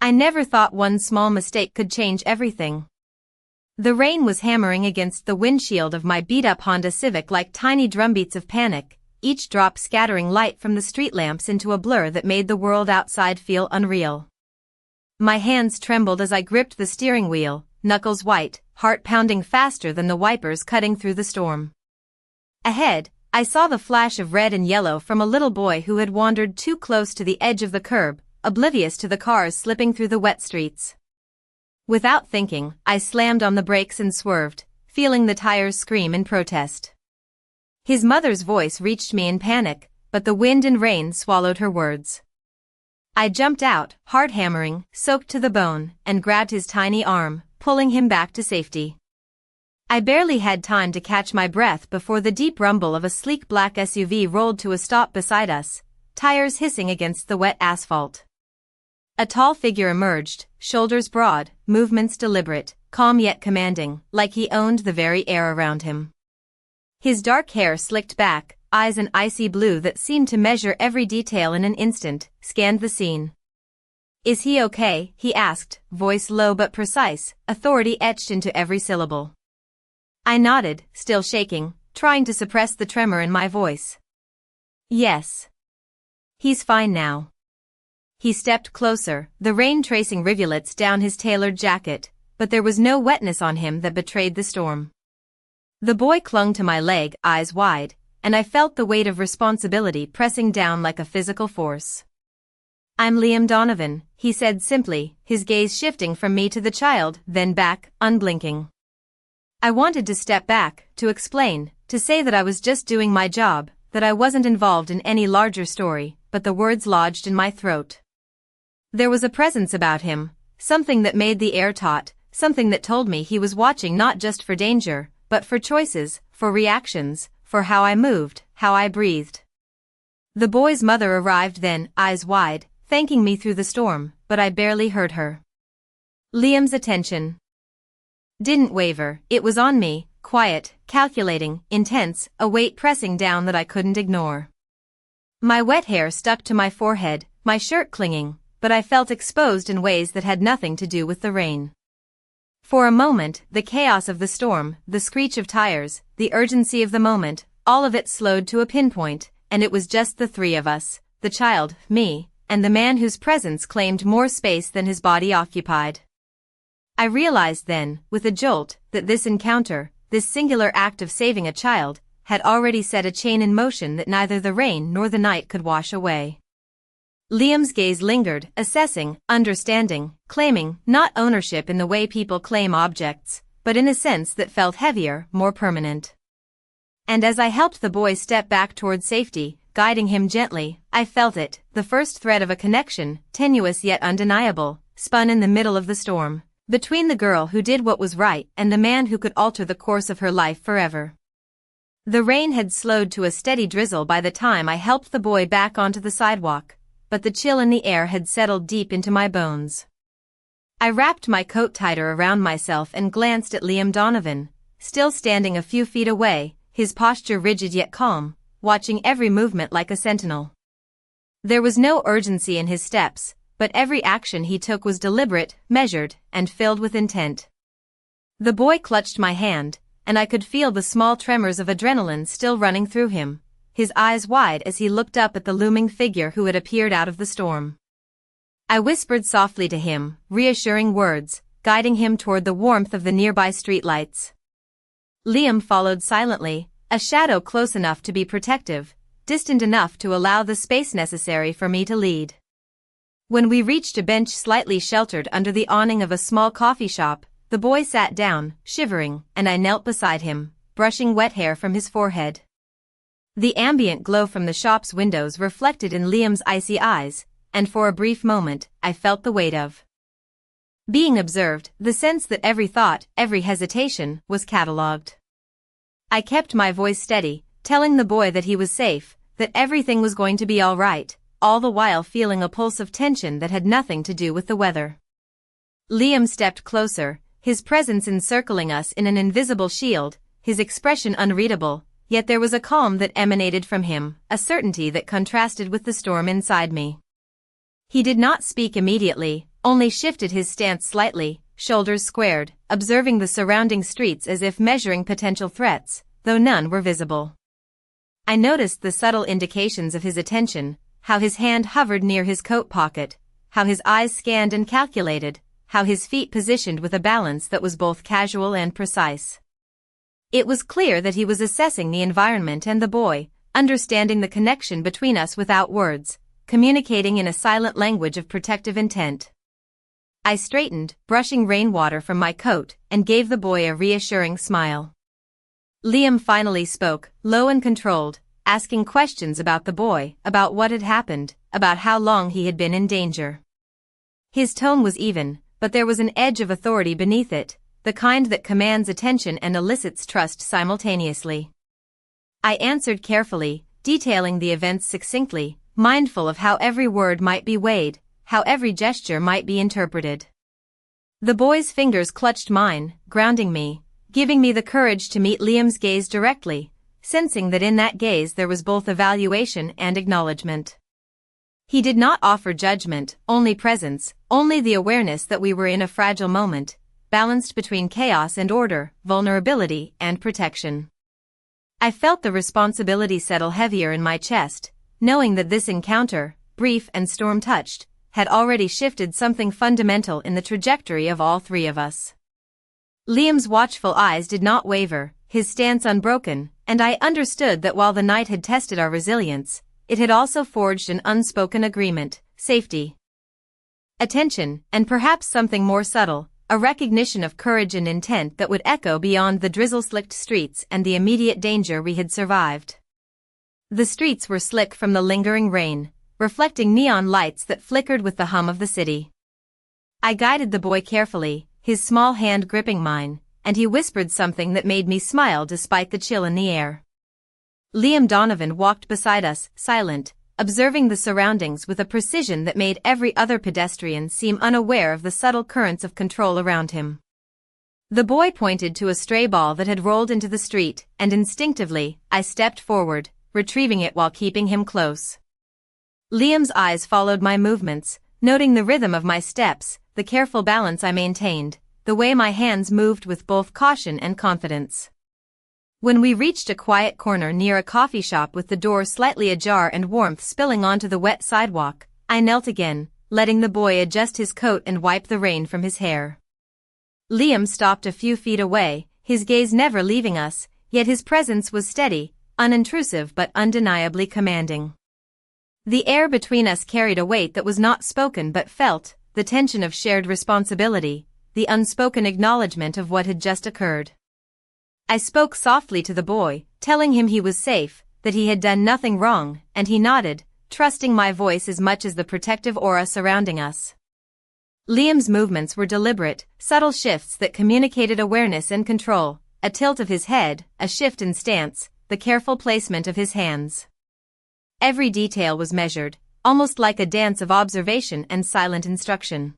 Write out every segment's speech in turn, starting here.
I never thought one small mistake could change everything. The rain was hammering against the windshield of my beat-up Honda Civic like tiny drumbeats of panic, each drop scattering light from the street lamps into a blur that made the world outside feel unreal. My hands trembled as I gripped the steering wheel, knuckles white, heart pounding faster than the wipers cutting through the storm. Ahead, I saw the flash of red and yellow from a little boy who had wandered too close to the edge of the curb, oblivious to the cars slipping through the wet streets. Without thinking, I slammed on the brakes and swerved, feeling the tires scream in protest. His mother's voice reached me in panic, but the wind and rain swallowed her words. I jumped out, heart hammering, soaked to the bone, and grabbed his tiny arm, pulling him back to safety. I barely had time to catch my breath before the deep rumble of a sleek black SUV rolled to a stop beside us, tires hissing against the wet asphalt. A tall figure emerged, shoulders broad, movements deliberate, calm yet commanding, like he owned the very air around him. His dark hair slicked back, eyes an icy blue that seemed to measure every detail in an instant, scanned the scene. "Is he okay?" he asked, voice low but precise, authority etched into every syllable. I nodded, still shaking, trying to suppress the tremor in my voice. "Yes. He's fine now." He stepped closer, the rain tracing rivulets down his tailored jacket, but there was no wetness on him that betrayed the storm. The boy clung to my leg, eyes wide, and I felt the weight of responsibility pressing down like a physical force. "I'm Liam Donovan," he said simply, his gaze shifting from me to the child, then back, unblinking. I wanted to step back, to explain, to say that I was just doing my job, that I wasn't involved in any larger story, but the words lodged in my throat. There was a presence about him, something that made the air taut, something that told me he was watching not just for danger, but for choices, for reactions, for how I moved, how I breathed. The boy's mother arrived then, eyes wide, thanking me through the storm, but I barely heard her. Liam's attention didn't waver, it was on me, quiet, calculating, intense, a weight pressing down that I couldn't ignore. My wet hair stuck to my forehead, my shirt clinging, but I felt exposed in ways that had nothing to do with the rain. For a moment, the chaos of the storm, the screech of tires, the urgency of the moment, all of it slowed to a pinpoint, and it was just the three of us, the child, me, and the man whose presence claimed more space than his body occupied. I realized then, with a jolt, that this encounter, this singular act of saving a child, had already set a chain in motion that neither the rain nor the night could wash away. Liam's gaze lingered, assessing, understanding, claiming, not ownership in the way people claim objects, but in a sense that felt heavier, more permanent. And as I helped the boy step back toward safety, guiding him gently, I felt it, the first thread of a connection, tenuous yet undeniable, spun in the middle of the storm, between the girl who did what was right and the man who could alter the course of her life forever. The rain had slowed to a steady drizzle by the time I helped the boy back onto the sidewalk, but the chill in the air had settled deep into my bones. I wrapped my coat tighter around myself and glanced at Liam Donovan, still standing a few feet away, his posture rigid yet calm, watching every movement like a sentinel. There was no urgency in his steps, but every action he took was deliberate, measured, and filled with intent. The boy clutched my hand, and I could feel the small tremors of adrenaline still running through him, his eyes wide as he looked up at the looming figure who had appeared out of the storm. I whispered softly to him, reassuring words, guiding him toward the warmth of the nearby streetlights. Liam followed silently, a shadow close enough to be protective, distant enough to allow the space necessary for me to lead. When we reached a bench slightly sheltered under the awning of a small coffee shop, the boy sat down, shivering, and I knelt beside him, brushing wet hair from his forehead. The ambient glow from the shop's windows reflected in Liam's icy eyes, and for a brief moment, I felt the weight of being observed, the sense that every thought, every hesitation, was catalogued. I kept my voice steady, telling the boy that he was safe, that everything was going to be all right, all the while feeling a pulse of tension that had nothing to do with the weather. Liam stepped closer, his presence encircling us in an invisible shield, his expression unreadable, yet there was a calm that emanated from him, a certainty that contrasted with the storm inside me. He did not speak immediately, only shifted his stance slightly, shoulders squared, observing the surrounding streets as if measuring potential threats, though none were visible. I noticed the subtle indications of his attention, how his hand hovered near his coat pocket, how his eyes scanned and calculated, how his feet positioned with a balance that was both casual and precise. It was clear that he was assessing the environment and the boy, understanding the connection between us without words, communicating in a silent language of protective intent. I straightened, brushing rainwater from my coat, and gave the boy a reassuring smile. Liam finally spoke, low and controlled, asking questions about the boy, about what had happened, about how long he had been in danger. His tone was even, but there was an edge of authority beneath it, the kind that commands attention and elicits trust simultaneously. I answered carefully, detailing the events succinctly, mindful of how every word might be weighed, how every gesture might be interpreted. The boy's fingers clutched mine, grounding me, giving me the courage to meet Liam's gaze directly, sensing that in that gaze there was both evaluation and acknowledgement. He did not offer judgment, only presence, only the awareness that we were in a fragile moment, balanced between chaos and order, vulnerability and protection. I felt the responsibility settle heavier in my chest, knowing that this encounter, brief and storm-touched, had already shifted something fundamental in the trajectory of all three of us. Liam's watchful eyes did not waver, his stance unbroken, and I understood that while the night had tested our resilience, it had also forged an unspoken agreement: safety, attention, and perhaps something more subtle, a recognition of courage and intent that would echo beyond the drizzle-slicked streets and the immediate danger we had survived. The streets were slick from the lingering rain, reflecting neon lights that flickered with the hum of the city. I guided the boy carefully, his small hand gripping mine, and he whispered something that made me smile despite the chill in the air. Liam Donovan walked beside us, silent, observing the surroundings with a precision that made every other pedestrian seem unaware of the subtle currents of control around him. The boy pointed to a stray ball that had rolled into the street, and instinctively, I stepped forward, retrieving it while keeping him close. Liam's eyes followed my movements, noting the rhythm of my steps, the careful balance I maintained, the way my hands moved with both caution and confidence. When we reached a quiet corner near a coffee shop with the door slightly ajar and warmth spilling onto the wet sidewalk, I knelt again, letting the boy adjust his coat and wipe the rain from his hair. Liam stopped a few feet away, his gaze never leaving us, yet his presence was steady, unintrusive but undeniably commanding. The air between us carried a weight that was not spoken but felt, the tension of shared responsibility, the unspoken acknowledgement of what had just occurred. I spoke softly to the boy, telling him he was safe, that he had done nothing wrong, and he nodded, trusting my voice as much as the protective aura surrounding us. Liam's movements were deliberate, subtle shifts that communicated awareness and control, a tilt of his head, a shift in stance, the careful placement of his hands. Every detail was measured, almost like a dance of observation and silent instruction.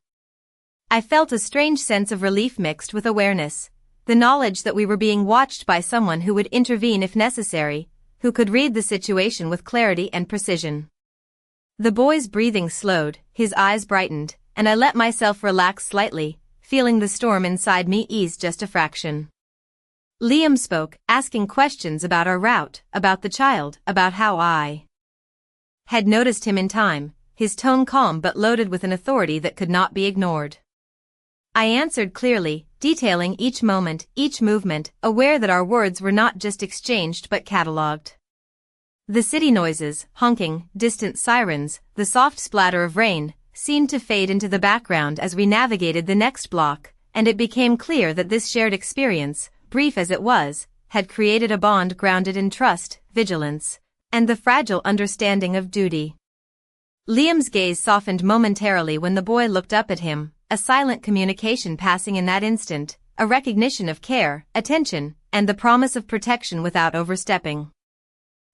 I felt a strange sense of relief mixed with awareness, the knowledge that we were being watched by someone who would intervene if necessary, who could read the situation with clarity and precision. The boy's breathing slowed, his eyes brightened, and I let myself relax slightly, feeling the storm inside me ease just a fraction. Liam spoke, asking questions about our route, about the child, about how I had noticed him in time, his tone calm but loaded with an authority that could not be ignored. I answered clearly, detailing each moment, each movement, aware that our words were not just exchanged but catalogued. The city noises, honking, distant sirens, the soft splatter of rain, seemed to fade into the background as we navigated the next block, and it became clear that this shared experience, brief as it was, had created a bond grounded in trust, vigilance, and the fragile understanding of duty. Liam's gaze softened momentarily when the boy looked up at him, a silent communication passing in that instant, a recognition of care, attention, and the promise of protection without overstepping.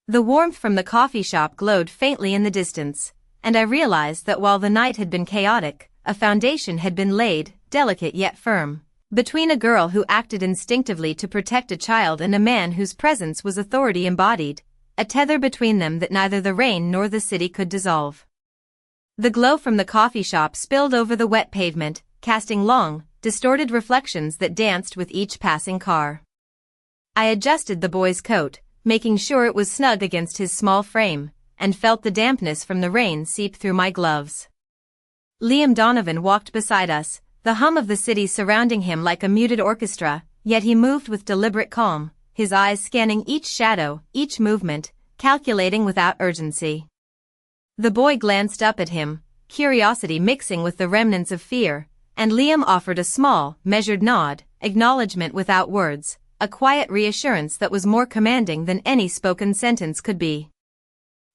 The warmth from the coffee shop glowed faintly in the distance, and I realized that while the night had been chaotic, a foundation had been laid, delicate yet firm, between a girl who acted instinctively to protect a child and a man whose presence was authority embodied, a tether between them that neither the rain nor the city could dissolve. The glow from the coffee shop spilled over the wet pavement, casting long, distorted reflections that danced with each passing car. I adjusted the boy's coat, making sure it was snug against his small frame, and felt the dampness from the rain seep through my gloves. Liam Donovan walked beside us, the hum of the city surrounding him like a muted orchestra, yet he moved with deliberate calm, his eyes scanning each shadow, each movement, calculating without urgency. The boy glanced up at him, curiosity mixing with the remnants of fear, and Liam offered a small, measured nod, acknowledgement without words, a quiet reassurance that was more commanding than any spoken sentence could be.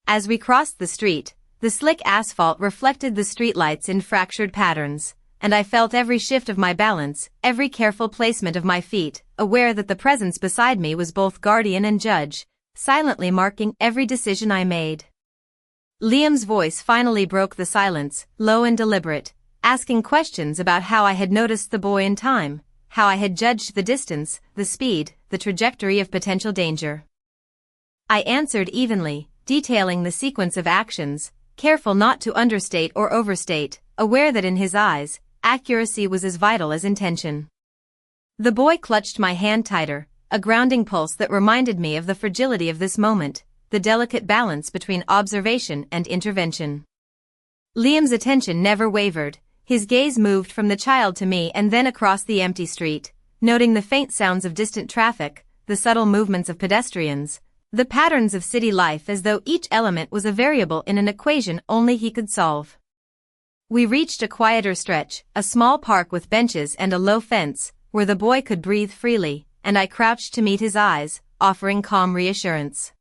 As we crossed the street, the slick asphalt reflected the streetlights in fractured patterns, and I felt every shift of my balance, every careful placement of my feet, aware that the presence beside me was both guardian and judge, silently marking every decision I made. Liam's voice finally broke the silence, low and deliberate, asking questions about how I had noticed the boy in time, how I had judged the distance, the speed, the trajectory of potential danger. I answered evenly, detailing the sequence of actions, careful not to understate or overstate, aware that in his eyes, accuracy was as vital as intention. The boy clutched my hand tighter, a grounding pulse that reminded me of the fragility of this moment, the delicate balance between observation and intervention. Liam's attention never wavered, his gaze moved from the child to me and then across the empty street, noting the faint sounds of distant traffic, the subtle movements of pedestrians, the patterns of city life as though each element was a variable in an equation only he could solve. We reached a quieter stretch, a small park with benches and a low fence, where the boy could breathe freely, and I crouched to meet his eyes, offering calm reassurance.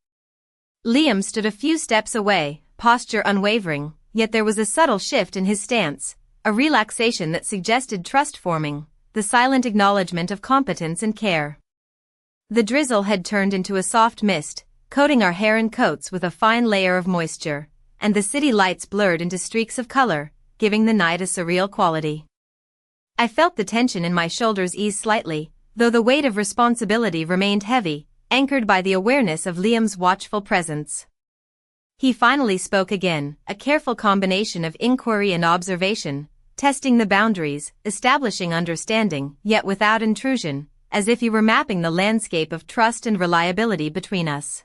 Liam stood a few steps away, posture unwavering, yet there was a subtle shift in his stance, a relaxation that suggested trust forming, the silent acknowledgement of competence and care. The drizzle had turned into a soft mist, coating our hair and coats with a fine layer of moisture, and the city lights blurred into streaks of color, giving the night a surreal quality. I felt the tension in my shoulders ease slightly, though the weight of responsibility remained heavy, anchored by the awareness of Liam's watchful presence. He finally spoke again, a careful combination of inquiry and observation, testing the boundaries, establishing understanding, yet without intrusion, as if he were mapping the landscape of trust and reliability between us.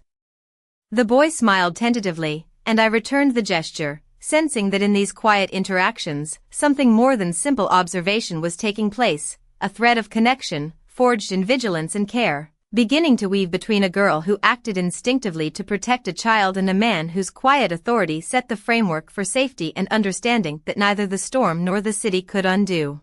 The boy smiled tentatively, and I returned the gesture, sensing that in these quiet interactions, something more than simple observation was taking place, a thread of connection, forged in vigilance and care, beginning to weave between a girl who acted instinctively to protect a child and a man whose quiet authority set the framework for safety and understanding that neither the storm nor the city could undo.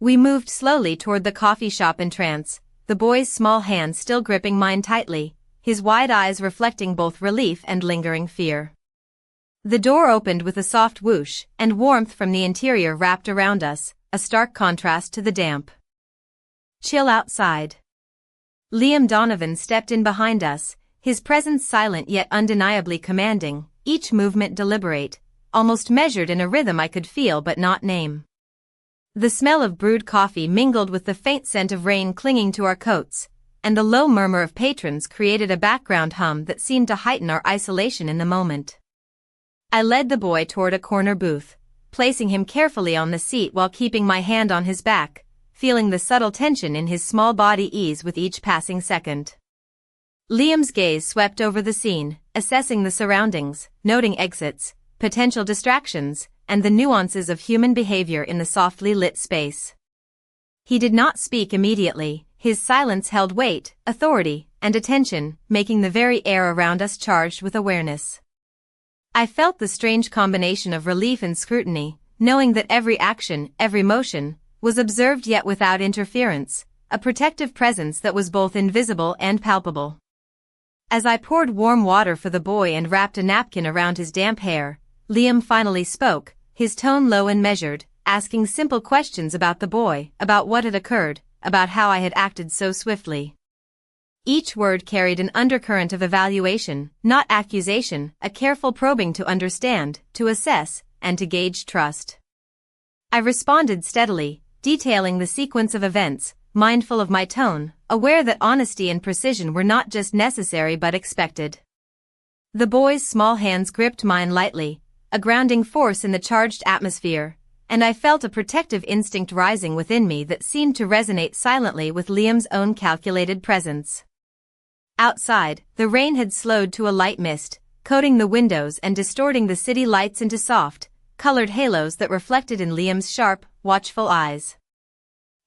We moved slowly toward the coffee shop entrance, the boy's small hand still gripping mine tightly, his wide eyes reflecting both relief and lingering fear. The door opened with a soft whoosh, and warmth from the interior wrapped around us, a stark contrast to the damp, chill outside. Liam Donovan stepped in behind us, his presence silent yet undeniably commanding, each movement deliberate, almost measured in a rhythm I could feel but not name. The smell of brewed coffee mingled with the faint scent of rain clinging to our coats, and the low murmur of patrons created a background hum that seemed to heighten our isolation in the moment. I led the boy toward a corner booth, placing him carefully on the seat while keeping my hand on his back, feeling the subtle tension in his small body ease with each passing second. Liam's gaze swept over the scene, assessing the surroundings, noting exits, potential distractions, and the nuances of human behavior in the softly lit space. He did not speak immediately, his silence held weight, authority, and attention, making the very air around us charged with awareness. I felt the strange combination of relief and scrutiny, knowing that every action, every motion, was observed yet without interference, a protective presence that was both invisible and palpable. As I poured warm water for the boy and wrapped a napkin around his damp hair, Liam finally spoke, his tone low and measured, asking simple questions about the boy, about what had occurred, about how I had acted so swiftly. Each word carried an undercurrent of evaluation, not accusation, a careful probing to understand, to assess, and to gauge trust. I responded steadily, detailing the sequence of events, mindful of my tone, aware that honesty and precision were not just necessary but expected. The boy's small hands gripped mine lightly, a grounding force in the charged atmosphere, and I felt a protective instinct rising within me that seemed to resonate silently with Liam's own calculated presence. Outside, the rain had slowed to a light mist, coating the windows and distorting the city lights into soft, colored halos that reflected in Liam's sharp, watchful eyes.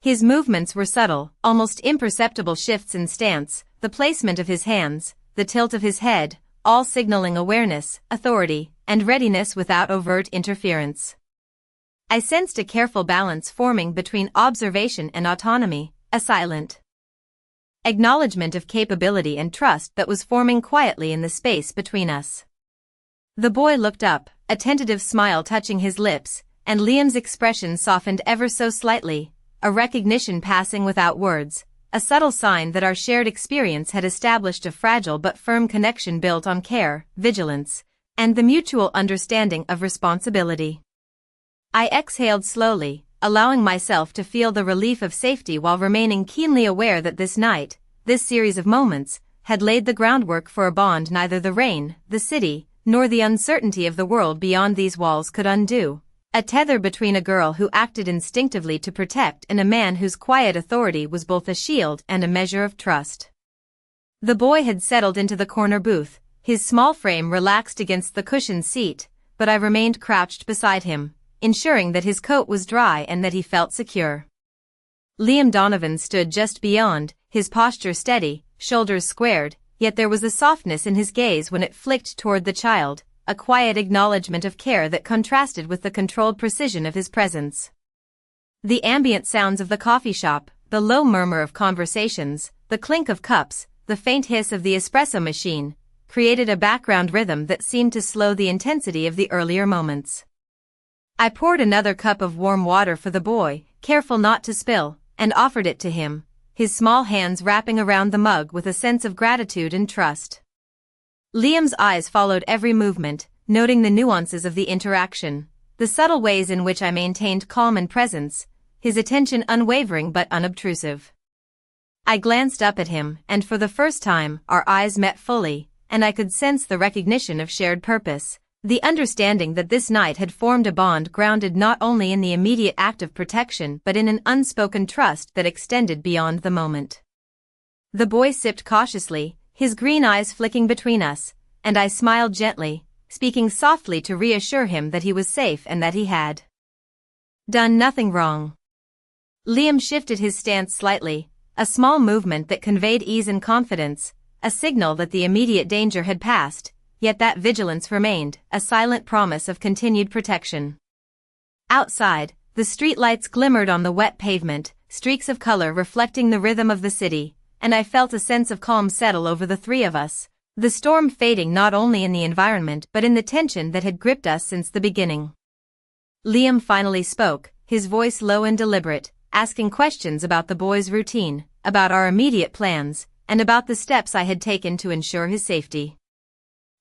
His movements were subtle, almost imperceptible shifts in stance, the placement of his hands, the tilt of his head, all signaling awareness, authority, and readiness without overt interference. I sensed a careful balance forming between observation and autonomy, a silent acknowledgement of capability and trust that was forming quietly in the space between us. The boy looked up, a tentative smile touching his lips, and Liam's expression softened ever so slightly, a recognition passing without words, a subtle sign that our shared experience had established a fragile but firm connection built on care, vigilance, and the mutual understanding of responsibility. I exhaled slowly, allowing myself to feel the relief of safety while remaining keenly aware that this night, this series of moments, had laid the groundwork for a bond neither the rain, the city, nor the uncertainty of the world beyond these walls could undo. A tether between a girl who acted instinctively to protect and a man whose quiet authority was both a shield and a measure of trust. The boy had settled into the corner booth, his small frame relaxed against the cushioned seat, but I remained crouched beside him, ensuring that his coat was dry and that he felt secure. Liam Donovan stood just beyond, his posture steady, shoulders squared, yet there was a softness in his gaze when it flicked toward the child, a quiet acknowledgement of care that contrasted with the controlled precision of his presence. The ambient sounds of the coffee shop, the low murmur of conversations, the clink of cups, the faint hiss of the espresso machine, created a background rhythm that seemed to slow the intensity of the earlier moments. I poured another cup of warm water for the boy, careful not to spill, and offered it to him, his small hands wrapping around the mug with a sense of gratitude and trust. Liam's eyes followed every movement, noting the nuances of the interaction, the subtle ways in which I maintained calm and presence, his attention unwavering but unobtrusive. I glanced up at him, and for the first time, our eyes met fully, and I could sense the recognition of shared purpose, the understanding that this night had formed a bond grounded not only in the immediate act of protection but in an unspoken trust that extended beyond the moment. The boy sipped cautiously, his green eyes flicking between us, and I smiled gently, speaking softly to reassure him that he was safe and that he had done nothing wrong. Liam shifted his stance slightly, a small movement that conveyed ease and confidence, a signal that the immediate danger had passed, yet that vigilance remained, a silent promise of continued protection. Outside, the streetlights glimmered on the wet pavement, streaks of color reflecting the rhythm of the city, and I felt a sense of calm settle over the three of us, the storm fading not only in the environment but in the tension that had gripped us since the beginning. Liam finally spoke, his voice low and deliberate, asking questions about the boy's routine, about our immediate plans, and about the steps I had taken to ensure his safety.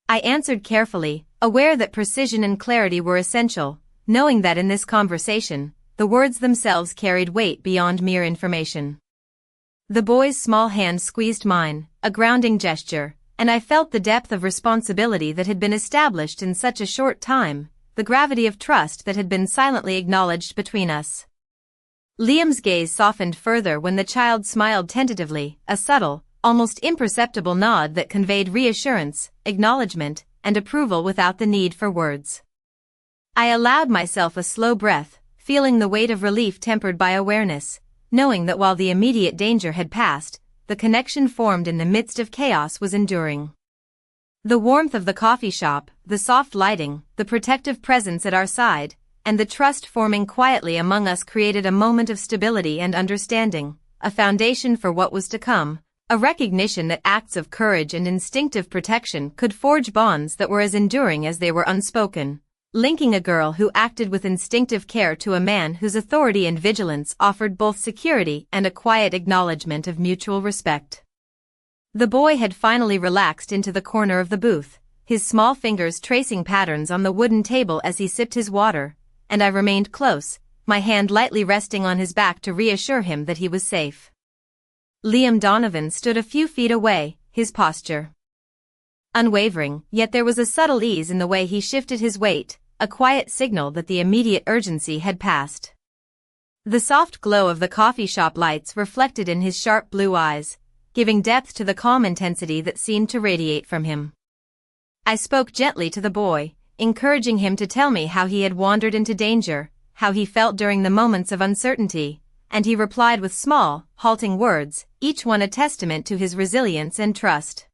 I answered carefully, aware that precision and clarity were essential, knowing that in this conversation, the words themselves carried weight beyond mere information. The boy's small hand squeezed mine, a grounding gesture, and I felt the depth of responsibility that had been established in such a short time, the gravity of trust that had been silently acknowledged between us. Liam's gaze softened further when the child smiled tentatively, a subtle, almost imperceptible nod that conveyed reassurance, acknowledgement, and approval without the need for words. I allowed myself a slow breath, feeling the weight of relief tempered by awareness, knowing that while the immediate danger had passed, the connection formed in the midst of chaos was enduring. The warmth of the coffee shop, the soft lighting, the protective presence at our side, and the trust forming quietly among us created a moment of stability and understanding, a foundation for what was to come, a recognition that acts of courage and instinctive protection could forge bonds that were as enduring as they were unspoken, linking a girl who acted with instinctive care to a man whose authority and vigilance offered both security and a quiet acknowledgement of mutual respect. The boy had finally relaxed into the corner of the booth, his small fingers tracing patterns on the wooden table as he sipped his water, and I remained close, my hand lightly resting on his back to reassure him that he was safe. Liam Donovan stood a few feet away, his posture unwavering, yet there was a subtle ease in the way he shifted his weight, a quiet signal that the immediate urgency had passed. The soft glow of the coffee shop lights reflected in his sharp blue eyes, giving depth to the calm intensity that seemed to radiate from him. I spoke gently to the boy, encouraging him to tell me how he had wandered into danger, how he felt during the moments of uncertainty, and he replied with small, halting words, each one a testament to his resilience and trust.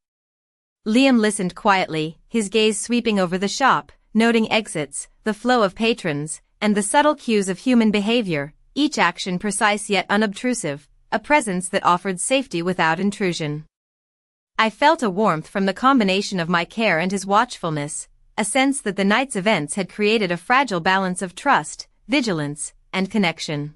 Liam listened quietly, his gaze sweeping over the shop, noting exits, the flow of patrons, and the subtle cues of human behavior, each action precise yet unobtrusive, a presence that offered safety without intrusion. I felt a warmth from the combination of my care and his watchfulness, a sense that the night's events had created a fragile balance of trust, vigilance, and connection.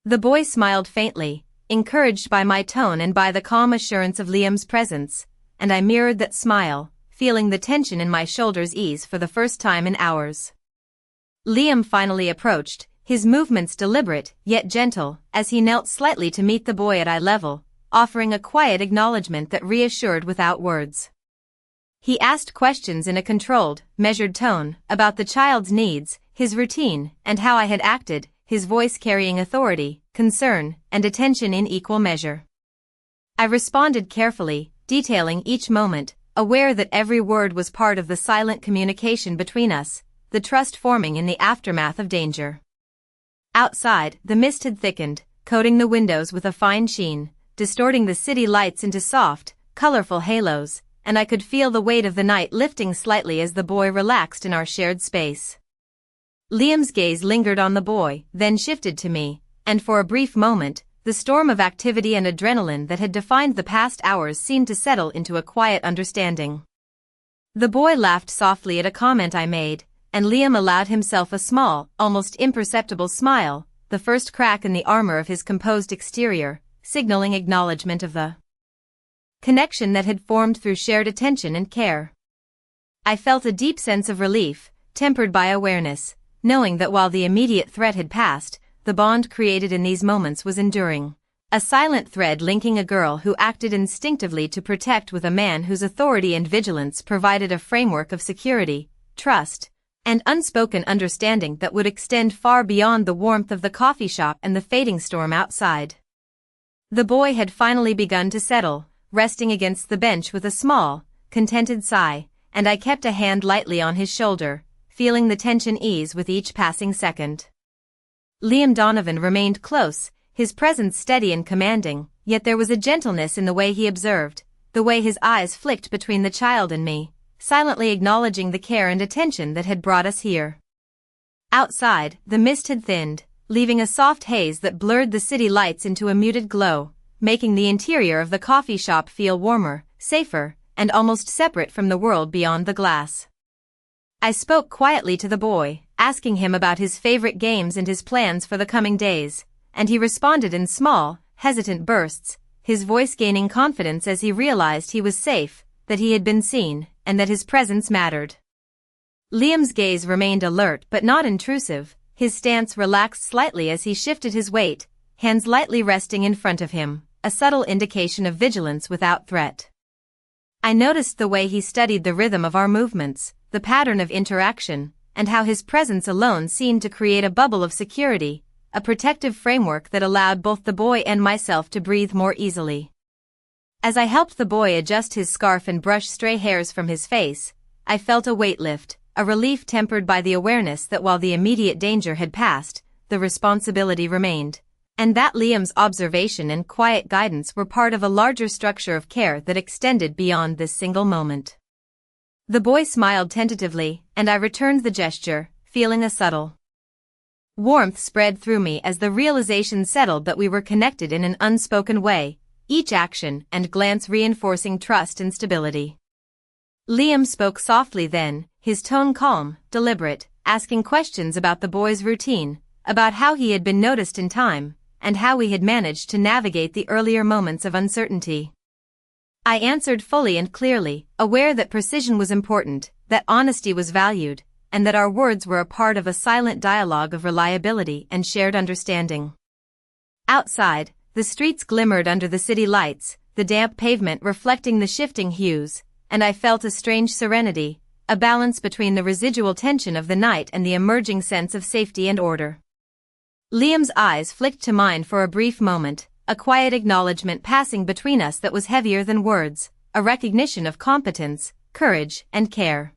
The boy smiled faintly, encouraged by my tone and by the calm assurance of Liam's presence, and I mirrored that smile, feeling the tension in my shoulders ease for the first time in hours. Liam finally approached, his movements deliberate yet gentle, as he knelt slightly to meet the boy at eye level, offering a quiet acknowledgement that reassured without words. He asked questions in a controlled, measured tone, about the child's needs, his routine, and how I had acted, his voice carrying authority, concern, and attention in equal measure. I responded carefully, detailing each moment, aware that every word was part of the silent communication between us, the trust forming in the aftermath of danger. Outside, the mist had thickened, coating the windows with a fine sheen, distorting the city lights into soft, colorful halos, and I could feel the weight of the night lifting slightly as the boy relaxed in our shared space. Liam's gaze lingered on the boy, then shifted to me, and for a brief moment, the storm of activity and adrenaline that had defined the past hours seemed to settle into a quiet understanding. The boy laughed softly at a comment I made, and Liam allowed himself a small, almost imperceptible smile, the first crack in the armor of his composed exterior, signaling acknowledgement of the connection that had formed through shared attention and care. I felt a deep sense of relief, tempered by awareness, knowing that while the immediate threat had passed, the bond created in these moments was enduring. A silent thread linking a girl who acted instinctively to protect with a man whose authority and vigilance provided a framework of security, trust, and unspoken understanding that would extend far beyond the warmth of the coffee shop and the fading storm outside. The boy had finally begun to settle, resting against the bench with a small, contented sigh, and I kept a hand lightly on his shoulder, feeling the tension ease with each passing second. Liam Donovan remained close, his presence steady and commanding, yet there was a gentleness in the way he observed, the way his eyes flicked between the child and me, silently acknowledging the care and attention that had brought us here. Outside, the mist had thinned, leaving a soft haze that blurred the city lights into a muted glow, making the interior of the coffee shop feel warmer, safer, and almost separate from the world beyond the glass. I spoke quietly to the boy, asking him about his favorite games and his plans for the coming days, and he responded in small, hesitant bursts, his voice gaining confidence as he realized he was safe, that he had been seen, and that his presence mattered. Liam's gaze remained alert but not intrusive, his stance relaxed slightly as he shifted his weight, hands lightly resting in front of him, a subtle indication of vigilance without threat. I noticed the way he studied the rhythm of our movements, the pattern of interaction, and how his presence alone seemed to create a bubble of security, a protective framework that allowed both the boy and myself to breathe more easily. As I helped the boy adjust his scarf and brush stray hairs from his face, I felt a weight lift, a relief tempered by the awareness that while the immediate danger had passed, the responsibility remained, and that Liam's observation and quiet guidance were part of a larger structure of care that extended beyond this single moment. The boy smiled tentatively, and I returned the gesture, feeling a subtle warmth spread through me as the realization settled that we were connected in an unspoken way, each action and glance reinforcing trust and stability. Liam spoke softly then, his tone calm, deliberate, asking questions about the boy's routine, about how he had been noticed in time, and how we had managed to navigate the earlier moments of uncertainty. I answered fully and clearly, aware that precision was important, that honesty was valued, and that our words were a part of a silent dialogue of reliability and shared understanding. Outside, the streets glimmered under the city lights, the damp pavement reflecting the shifting hues, and I felt a strange serenity, a balance between the residual tension of the night and the emerging sense of safety and order. Liam's eyes flicked to mine for a brief moment, a quiet acknowledgement passing between us that was heavier than words, a recognition of competence, courage, and care.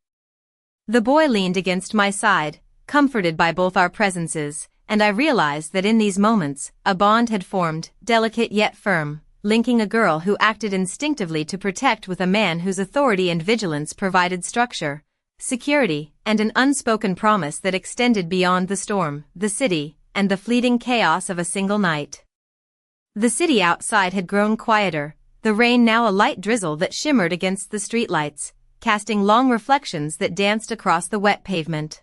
The boy leaned against my side, comforted by both our presences, and I realized that in these moments, a bond had formed, delicate yet firm, linking a girl who acted instinctively to protect with a man whose authority and vigilance provided structure, security, and an unspoken promise that extended beyond the storm, the city, and the fleeting chaos of a single night. The city outside had grown quieter, the rain now a light drizzle that shimmered against the streetlights, casting long reflections that danced across the wet pavement.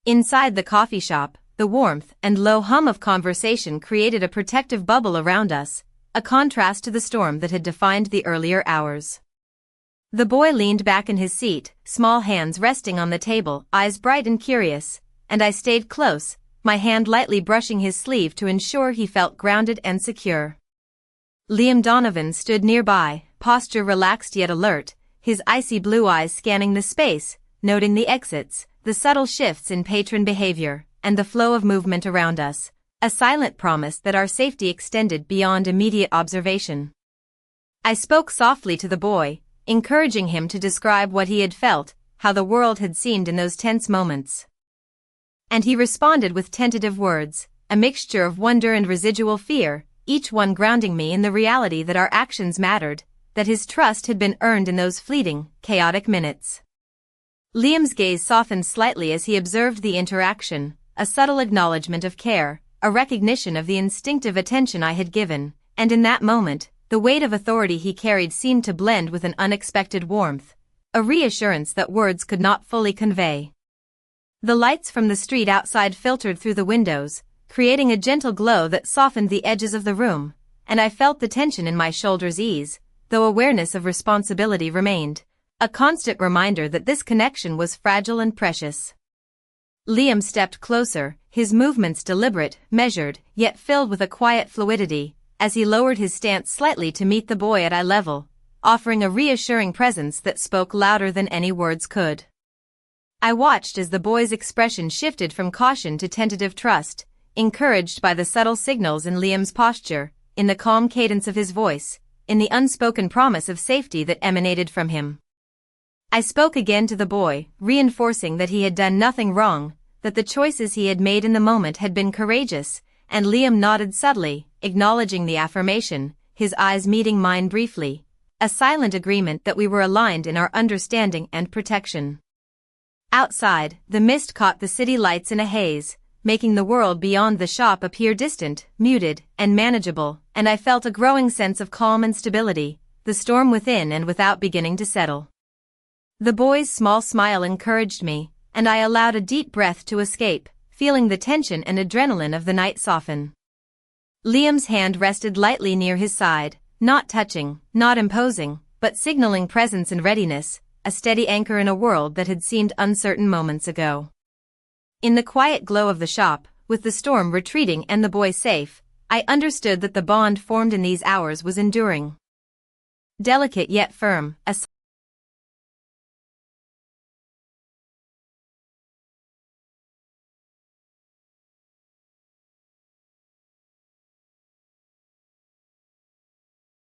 Inside the coffee shop, the warmth and low hum of conversation created a protective bubble around us, a contrast to the storm that had defined the earlier hours. The boy leaned back in his seat, small hands resting on the table, eyes bright and curious, and I stayed close, my hand lightly brushing his sleeve to ensure he felt grounded and secure. Liam Donovan stood nearby, posture relaxed yet alert, his icy blue eyes scanning the space, noting the exits, the subtle shifts in patron behavior, and the flow of movement around us, a silent promise that our safety extended beyond immediate observation. I spoke softly to the boy, encouraging him to describe what he had felt, how the world had seemed in those tense moments. And he responded with tentative words, a mixture of wonder and residual fear, each one grounding me in the reality that our actions mattered, that his trust had been earned in those fleeting, chaotic minutes. Liam's gaze softened slightly as he observed the interaction, a subtle acknowledgement of care, a recognition of the instinctive attention I had given, and in that moment, the weight of authority he carried seemed to blend with an unexpected warmth, a reassurance that words could not fully convey. The lights from the street outside filtered through the windows, creating a gentle glow that softened the edges of the room, and I felt the tension in my shoulders ease, though awareness of responsibility remained, a constant reminder that this connection was fragile and precious. Liam stepped closer, his movements deliberate, measured, yet filled with a quiet fluidity, as he lowered his stance slightly to meet the boy at eye level, offering a reassuring presence that spoke louder than any words could. I watched as the boy's expression shifted from caution to tentative trust, encouraged by the subtle signals in Liam's posture, in the calm cadence of his voice, in the unspoken promise of safety that emanated from him. I spoke again to the boy, reinforcing that he had done nothing wrong, that the choices he had made in the moment had been courageous, and Liam nodded subtly, acknowledging the affirmation, his eyes meeting mine briefly, a silent agreement that we were aligned in our understanding and protection. Outside, the mist caught the city lights in a haze, making the world beyond the shop appear distant, muted, and manageable, and I felt a growing sense of calm and stability, the storm within and without beginning to settle. The boy's small smile encouraged me, and I allowed a deep breath to escape, feeling the tension and adrenaline of the night soften. Liam's hand rested lightly near his side, not touching, not imposing, but signaling presence and readiness, a steady anchor in a world that had seemed uncertain moments ago. In the quiet glow of the shop, with the storm retreating and the boy safe, I understood that the bond formed in these hours was enduring. Delicate yet firm, a